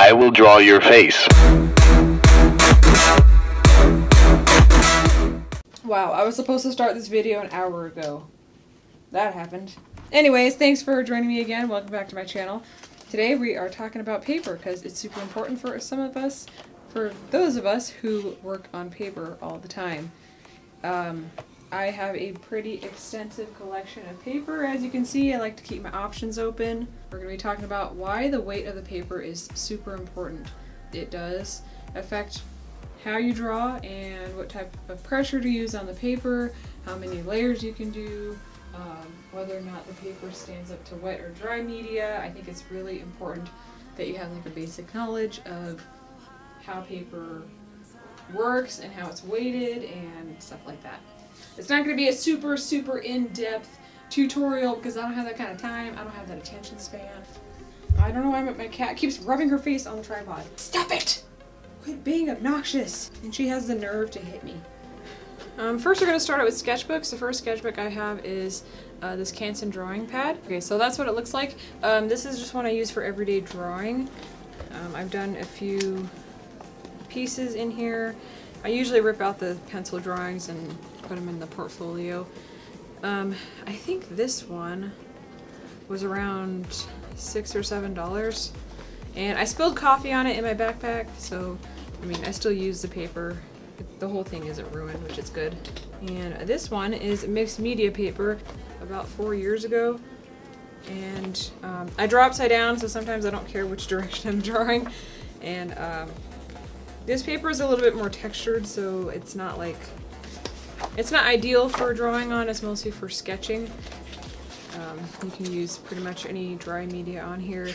I will draw your face. Wow, I was supposed to start this video an hour ago. That happened. Anyways, thanks for joining me again. Welcome back to my channel. Today we are talking about paper because it's super important for some of us, for those of us who work on paper all the time. I have a pretty extensive collection of paper. As you can see, I like to keep my options open. We're going to be talking about why the weight of the paper is super important. It does affect how you draw and what type of pressure to use on the paper, how many layers you can do, whether or not the paper stands up to wet or dry media. I think it's really important that you have like a basic knowledge of how paper works and how it's weighted and stuff like that. It's not going to be a super in-depth tutorial because I don't have that kind of time. I don't have that attention span. I don't know why my cat keeps rubbing her face on the tripod. Stop it! Quit being obnoxious! And she has the nerve to hit me. First we're going to start out with sketchbooks. The first sketchbook I have is this Canson drawing pad. Okay, so that's what it looks like. This is just one I use for everyday drawing. I've done a few pieces in here. I usually rip out the pencil drawings and put them in the portfolio. I think this one was around $6 or $7, and I spilled coffee on it in my backpack, so I mean I still use the paper. The whole thing isn't ruined, which is good. And this one is mixed media paper, about 4 years ago, and I draw upside down, so sometimes I don't care which direction I'm drawing. And this paper is a little bit more textured, so it's not ideal for drawing on. It's mostly for sketching. You can use pretty much any dry media on here.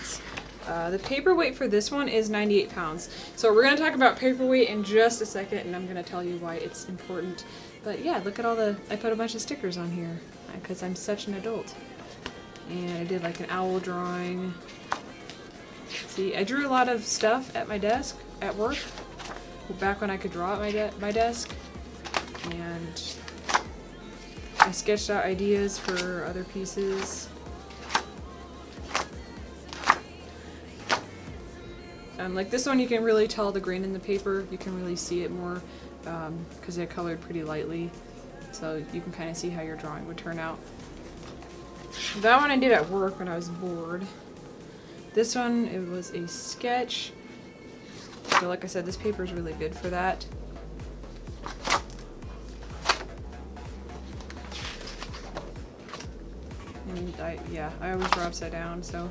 The paper weight for this one is 98 pounds. So we're going to talk about paper weight in just a second, and I'm going to tell you why it's important. But yeah, look at all I put a bunch of stickers on here because I'm such an adult. And I did like an owl drawing. See, I drew a lot of stuff at my desk at work, back when I could draw at my desk. And I sketched out ideas for other pieces. Like this one, you can really tell the grain in the paper. You can really see it more because they're colored pretty lightly, so you can kind of see how your drawing would turn out. That one I did at work when I was bored. This one, it was a sketch. So like I said, this paper is really good for that. And I always draw upside down, so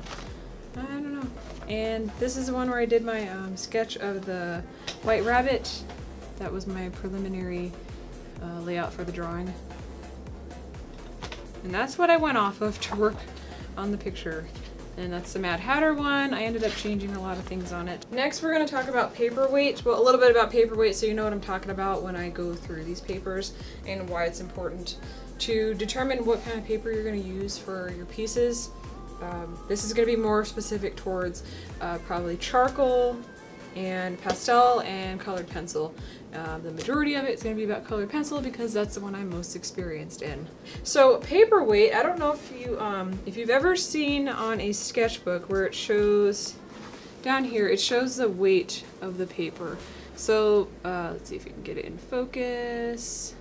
I don't know. And this is the one where I did my sketch of the white rabbit. That was my preliminary layout for the drawing. And that's what I went off of to work on the picture. And that's the Mad Hatter one. I ended up changing a lot of things on it. Next we're going to talk about paper weight. Well, a little bit about paper weight so you know what I'm talking about when I go through these papers and why it's important to determine what kind of paper you're going to use for your pieces. This is going to be more specific towards probably charcoal and pastel and colored pencil. The majority of it is going to be about colored pencil because that's the one I'm most experienced in. So paper weight, I don't know if you've ever seen on a sketchbook where it shows down here, it shows the weight of the paper. So let's see if we can get it in focus.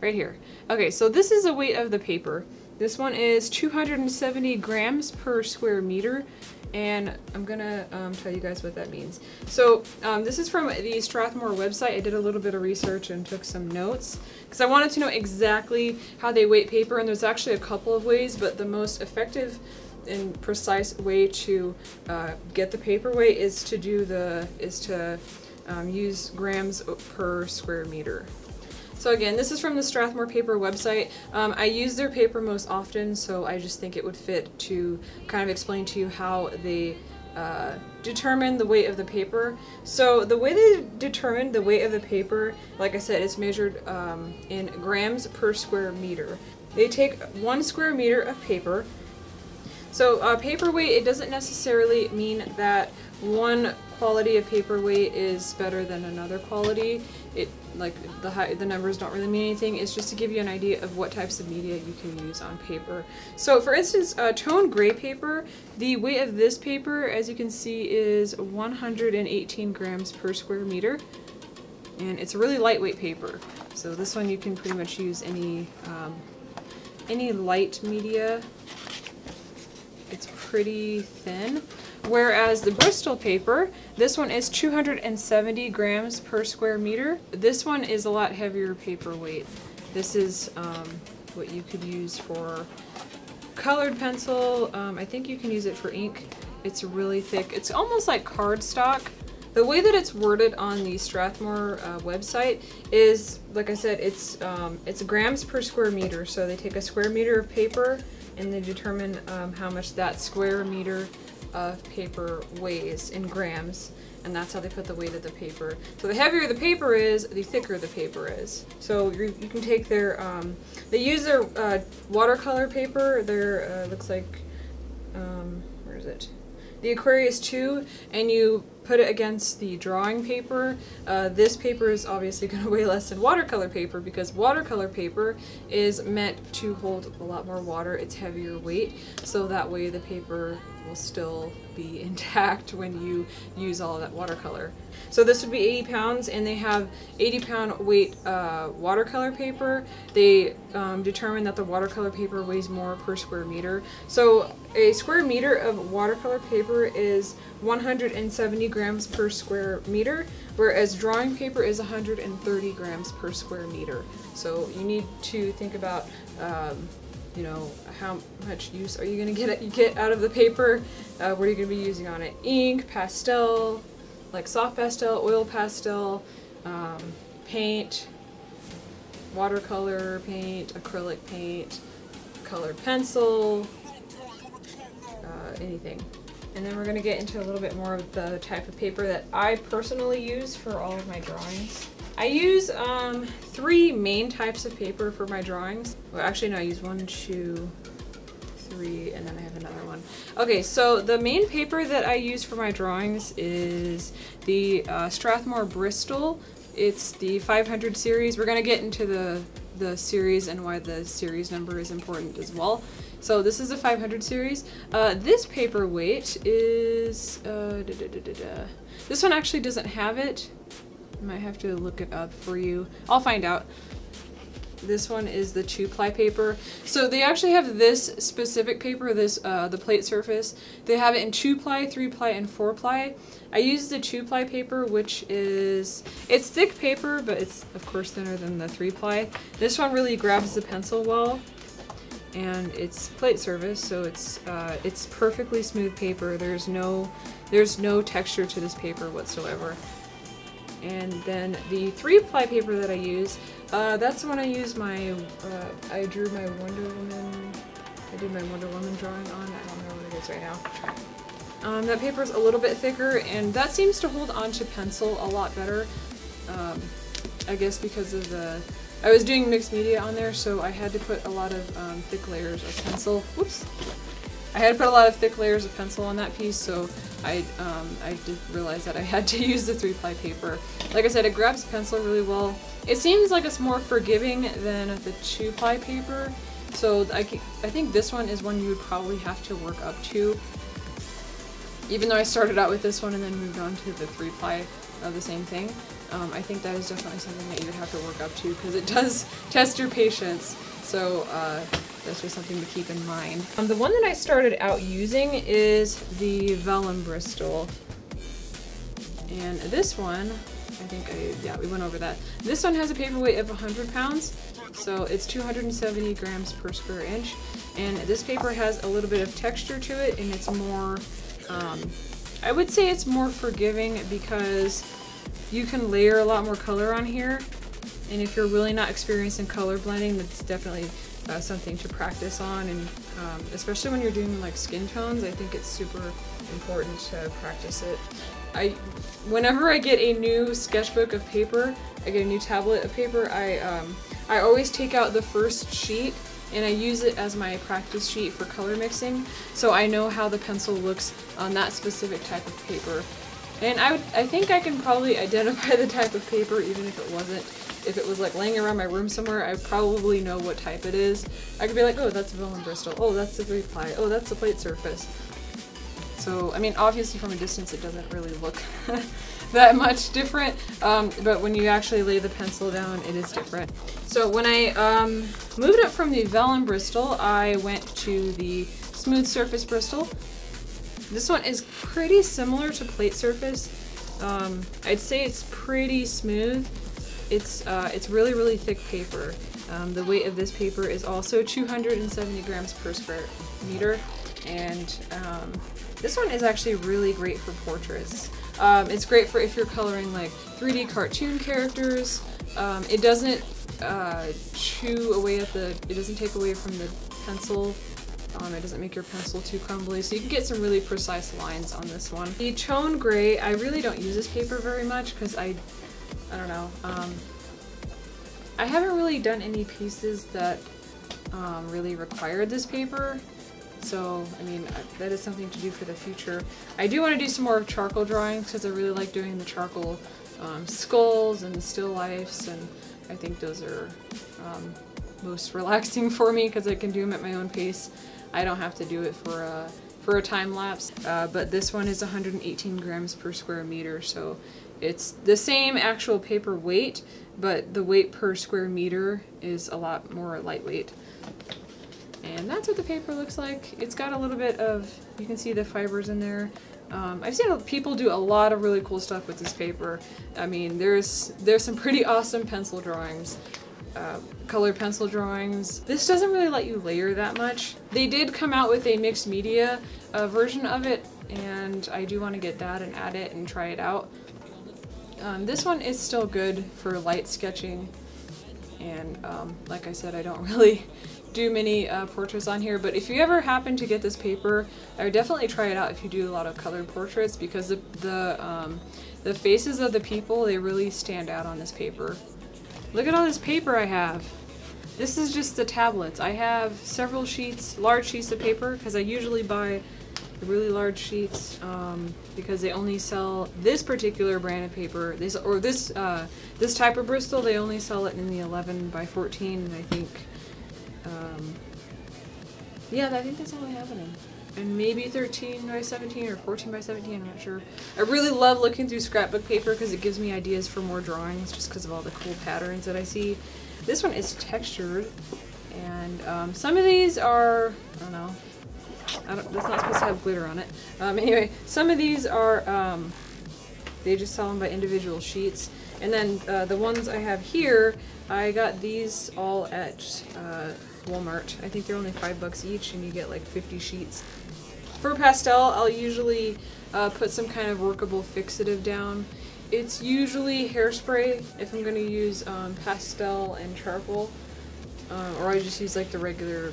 Right here. Okay, so this is the weight of the paper. This one is 270 grams per square meter, and I'm gonna tell you guys what that means. So this is from the Strathmore website. I did a little bit of research and took some notes because I wanted to know exactly how they weight paper, and there's actually a couple of ways, but the most effective and precise way to get the paper weight is to use grams per square meter. So again, this is from the Strathmore Paper website. I use their paper most often, so I just think it would fit to kind of explain to you how they determine the weight of the paper. So the way they determine the weight of the paper, like I said, is measured in grams per square meter. They take 1 square meter of paper. So paper weight, it doesn't necessarily mean that one quality of paper weight is better than another quality. like the numbers don't really mean anything. It's just to give you an idea of what types of media you can use on paper. So for instance, tone gray paper, the weight of this paper, as you can see, is 118 grams per square meter. And it's a really lightweight paper. So this one you can pretty much use any light media. It's pretty thin. Whereas the Bristol paper, this one is 270 grams per square meter. This one is a lot heavier paper weight. This is what you could use for colored pencil. I think you can use it for ink. It's really thick. It's almost like cardstock. The way that it's worded on the Strathmore website is, like I said, it's grams per square meter. So they take a square meter of paper and they determine how much that square meter of paper weighs in grams, and that's how they put the weight of the paper. So the heavier the paper is, the thicker the paper is. So you can take their, they use their watercolor paper, their, looks like, where is it? The Aquarius 2, and you put it against the drawing paper. This paper is obviously going to weigh less than watercolor paper because watercolor paper is meant to hold a lot more water. It's heavier weight, so that way the paper will still be intact when you use all of that watercolor. So this would be 80 pounds, and they have 80-pound weight watercolor paper. They determine that the watercolor paper weighs more per square meter. So a square meter of watercolor paper is 170 grams per square meter, whereas drawing paper is 130 grams per square meter. So you need to think about you know, how much use are you going to get out of the paper? What are you going to be using on it? Ink, pastel, like soft pastel, oil pastel, paint, watercolor paint, acrylic paint, colored pencil, anything. And then we're going to get into a little bit more of the type of paper that I personally use for all of my drawings. I use 3 main types of paper for my drawings. Well, actually no, I use 1, 2, 3, and then I have another one. Okay, so the main paper that I use for my drawings is the Strathmore Bristol. It's the 500 series. We're going to get into the series and why the series number is important as well. So this is the 500 series. This paper weight is, this one actually doesn't have it. I might have to look it up for you. I'll find out. This one is the 2-ply paper. So they actually have this specific paper, this the plate surface. They have it in 2-ply, 3-ply, and 4-ply. I use the 2-ply paper, which is, it's thick paper, but it's of course thinner than the 3-ply. This one really grabs the pencil well, and it's plate surface, so it's perfectly smooth paper. There's no texture to this paper whatsoever. And then the 3-ply paper that I use, that's when I use my, I drew my Wonder Woman, I did my Wonder Woman drawing on, I don't know what it is right now. That paper's a little bit thicker, and that seems to hold onto pencil a lot better. I guess because of I was doing mixed media on there, so I had to put a lot of thick layers of pencil. Whoops! I had to put a lot of thick layers of pencil on that piece, so I did realize that I had to use the 3-ply paper. Like I said, it grabs pencil really well. It seems like it's more forgiving than the 2-ply paper, so I think this one is one you would probably have to work up to. Even though I started out with this one and then moved on to the 3-ply of the same thing, I think that is definitely something that you would have to work up to because it does test your patience. So that's just something to keep in mind. The one that I started out using is the Vellum Bristol. And this one, I think yeah, we went over that. This one has a paper weight of 100 pounds, so it's 270 grams per square inch. And this paper has a little bit of texture to it, and it's more, I would say it's more forgiving because you can layer a lot more color on here. And if you're really not experienced in color blending, that's definitely something to practice on, and especially when you're doing like skin tones, I think it's super important to practice it. Whenever I get a new sketchbook of paper, I get a new tablet of paper, I always take out the first sheet and I use it as my practice sheet for color mixing, so I know how the pencil looks on that specific type of paper. And I think I can probably identify the type of paper even if it wasn't if it was like laying around my room somewhere, I probably know what type it is. I could be like, oh, that's a vellum Bristol. Oh, that's a 3-ply. Oh, that's a plate surface. So, I mean, obviously from a distance it doesn't really look that much different, but when you actually lay the pencil down, it is different. So when I moved up from the vellum Bristol, I went to the smooth surface Bristol. This one is pretty similar to plate surface. I'd say it's pretty smooth. It's really, really thick paper. The weight of this paper is also 270 grams per square meter, and this one is actually really great for portraits. It's great for if you're coloring like 3D cartoon characters. It doesn't chew away at it doesn't take away from the pencil. It doesn't make your pencil too crumbly, so you can get some really precise lines on this one. The Tone Gray, I really don't use this paper very much because I don't know. I haven't really done any pieces that really required this paper. So, I mean, that is something to do for the future. I do want to do some more charcoal drawings because I really like doing the charcoal skulls and the still lifes, and I think those are most relaxing for me because I can do them at my own pace. I don't have to do it for a time lapse. But this one is 118 grams per square meter, so it's the same actual paper weight, but the weight per square meter is a lot more lightweight. And that's what the paper looks like. It's got a little bit of, you can see the fibers in there. I've seen people do a lot of really cool stuff with this paper. I mean, there's some pretty awesome pencil drawings, colored pencil drawings. This doesn't really let you layer that much. They did come out with a mixed media version of it, and I do want to get that and add it and try it out. This one is still good for light sketching, and like I said, I don't really do many portraits on here, but if you ever happen to get this paper, I would definitely try it out if you do a lot of colored portraits, because the faces of the people, they really stand out on this paper. Look at all this paper I have. This is just the tablets. I have several sheets, large sheets of paper, because I usually buy the really large sheets because they only sell this particular brand of paper. This type of Bristol, they only sell it in the 11 by 14, and I think yeah, I think that's all I have in them. And maybe 13 by 17 or 14 by 17, I'm not sure. I really love looking through scrapbook paper because it gives me ideas for more drawings just because of all the cool patterns that I see. This one is textured, and some of these are, I don't know, that's not supposed to have glitter on it. Anyway, some of these are, they just sell them by individual sheets. And then the ones I have here, I got these all at Walmart. I think they're only $5 each, and you get like 50 sheets. For pastel, I'll usually put some kind of workable fixative down. It's usually hairspray if I'm going to use pastel and charcoal, or I just use like the regular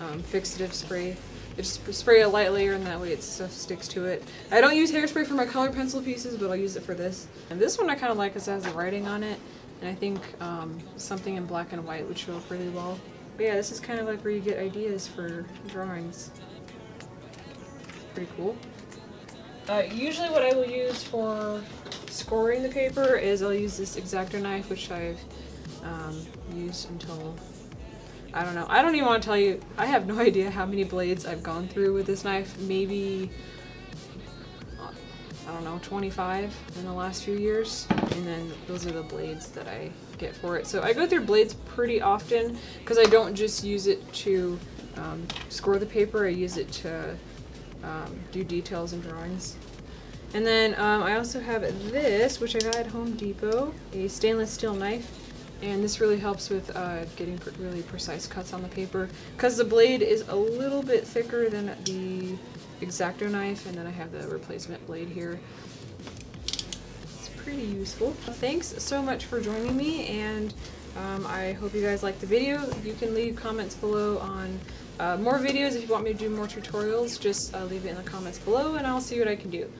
fixative spray. I just spray a light layer, and that way stuff sticks to it. I don't use hairspray for my colored pencil pieces, but I'll use it for this. And this one I kind of like because it has the writing on it, and I think something in black and white would show up really well. But yeah, this is kind of like where you get ideas for drawings. Pretty cool. Usually what I will use for scoring the paper is I'll use this X-Acto knife, which I've used until, I don't know. I don't even want to tell you, I have no idea how many blades I've gone through with this knife. Maybe, I don't know, 25 in the last few years. And then those are the blades that I get for it. So I go through blades pretty often because I don't just use it to score the paper, I use it to do details and drawings. And then I also have this, which I got at Home Depot, a stainless steel knife. And this really helps with getting really precise cuts on the paper because the blade is a little bit thicker than the X-Acto knife, and then I have the replacement blade here. It's pretty useful. Thanks so much for joining me, and I hope you guys liked the video. You can leave comments below on more videos. If you want me to do more tutorials, just leave it in the comments below and I'll see what I can do.